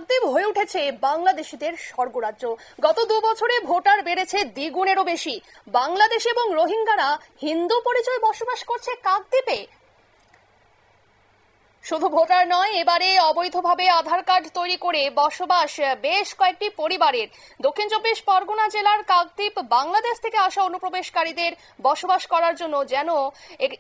কাকদ্বীপ হয়ে উঠেছে বাংলাদেশিদের স্বর্গরাজ্য। গত 2 বছরে ভোটার বেড়েছে দ্বিগুণেরও বেশি। বাংলাদেশ এবং রোহিঙ্গারা হিন্দু পরিচয়ে বসবাস করছে কাকদ্বীপে। শুধু ভোটার নয়, এবারে অবৈধভাবে আধার কার্ড তৈরি করে বসবাস বেশ কয়েকটি পরিবারের। দক্ষিণ 24 পরগনা জেলার কাকদ্বীপ বাংলাদেশ থেকে আসা অনুপ্রবেশকারীদের বসবাস করার জন্য যেন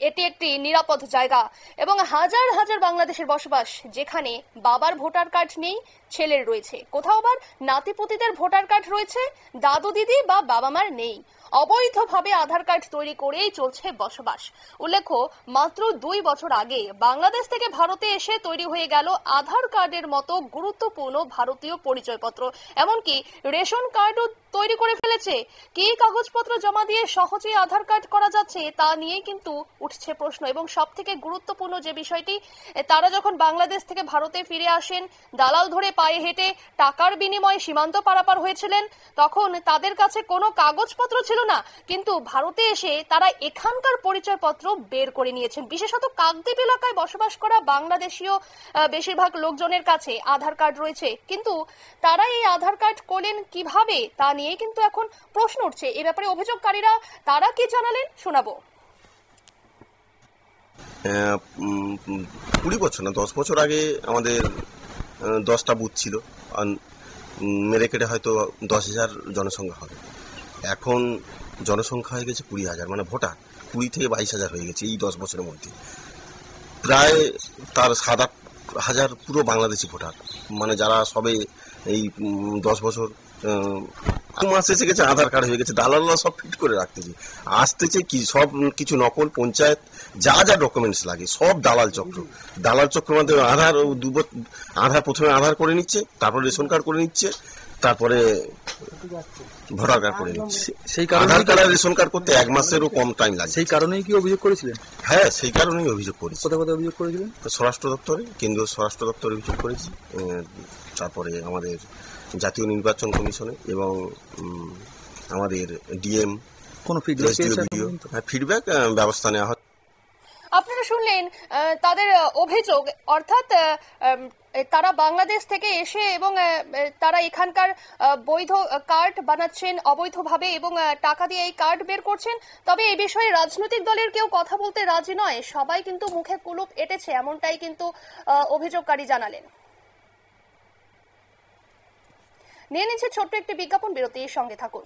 এটি একটি নিরাপদ জায়গা এবং হাজার হাজার বাংলাদেশের বসবাস, যেখানে বাবার ভোটার কার্ড নেই, ছেলের রয়েছে, কোথাও আবার নাতিপুতিদের ভোটার কার্ড রয়েছে, দাদু দিদি বা বাবা মার নেই। অবৈধভাবে আধার কার্ড তৈরি করেই চলছে বসবাস। উল্লেখ্য, মাত্র 2 বছর আগে বাংলাদেশ থেকে ভারতে এসে তৈরি হয়ে গেল আধার কার্ডের মতো গুরুত্বপূর্ণ ভারতীয় পরিচয়পত্র। এমনকি রেশন কার্ডও তৈরি করে ফেলেছে। কি কাগজপত্র জমা দিয়ে সহজেই আধার কার্ড করা যাচ্ছে তা নিয়েই কিন্তু উঠছে প্রশ্ন। এবং সব থেকে গুরুত্বপূর্ণ যে বিষয়টি, তারা যখন বাংলাদেশ থেকে ভারতে ফিরে আসেন, দালাল ধরে পায়ে হেঁটে টাকার বিনিময়ে সীমান্ত পারাপার হয়েছিলেন, তখন তাদের কাছে কোনো কাগজপত্র ছিল না, কিন্তু ভারতে এসে তারা এখানকার পরিচয়পত্র বের করে নিয়েছেন। বিশেষত কাকদ্বীপ এলাকায় বসবাস করা বাংলাদেশীয় বেশিরভাগ লোকজনের কাছে আধার কার্ড রয়েছে, কিন্তু তারা এই আধার কার্ড করলেন কিভাবে তা নিয়ে কিন্তু এখন প্রশ্ন উঠছে। এ ব্যাপারে অভিযোগকারীরা তারা কি জানালেন শোনাবো। 20 বছর না 10 বছর আগে আমাদের 10টা বুথ ছিল, মেরে কেটে হয়তো 10,000 জনসংখ্যা হবে। এখন জনসংখ্যা হয়ে গেছে 20,000, মানে ভোটার 20 থেকে 22,000 হয়ে গেছে এই 10 বছরের মধ্যে। প্রায় তার 7-8 হাজার পুরো বাংলাদেশি ভোটার, মানে যারা সবে এই 10 বছর মাস এসে গেছে, আধার কার্ড হয়ে গেছে, দালালরা সব ফিট করে রাখতেছে, আসতেছে কি সব কিছু নকল, পঞ্চায়েত যা যা ডকুমেন্টস লাগে সব দালাল চক্রের মাধ্যমে আধার প্রথমে আধার করে নিচ্ছে, তারপর রেশন কার্ড করে নিচ্ছে, তারপরে ভোটার কার্ড করে নিচ্ছে। সেই কারণে আধার কার্ড আর রেশন কার্ড করতে 1 মাসেরও কম টাইম লাগে। সেই কারণেই কি অভিযোগ করেছিলেন? হ্যাঁ, সেই কারণেই অভিযোগ করেছি। কোথায় অভিযোগ করেছিলেন? স্বরাষ্ট্র দপ্তরে, কেন্দ্রীয় স্বরাষ্ট্র দপ্তরে অভিযোগ করেছি, তারপরে আমাদের জাতীয় নির্বাচন কমিশনে এবং আমাদের ডিএম। কোন ফিডব্যাক ব্যবস্থা নেওয়া হয়। আপনারা শুনলেন তাদের অভিযোগ, অর্থাৎ তারা বাংলাদেশ থেকে এসে এবং তারা এখানকার বৈধ কার্ড বানাচ্ছেন অবৈধভাবে এবং টাকা দিয়ে এই কার্ড বের করছেন। তবে এই বিষয়ে রাজনৈতিক দলের কেউ কথা বলতে রাজি নয়, সবাই কিন্তু মুখে কুলুপ এঁটেছে, এমনটাই কিন্তু অভিযোগকারী জানালেন। নিয়ে নিচ্ছে ছোট্ট একটি বিজ্ঞাপন বিরতির সঙ্গে থাকুন।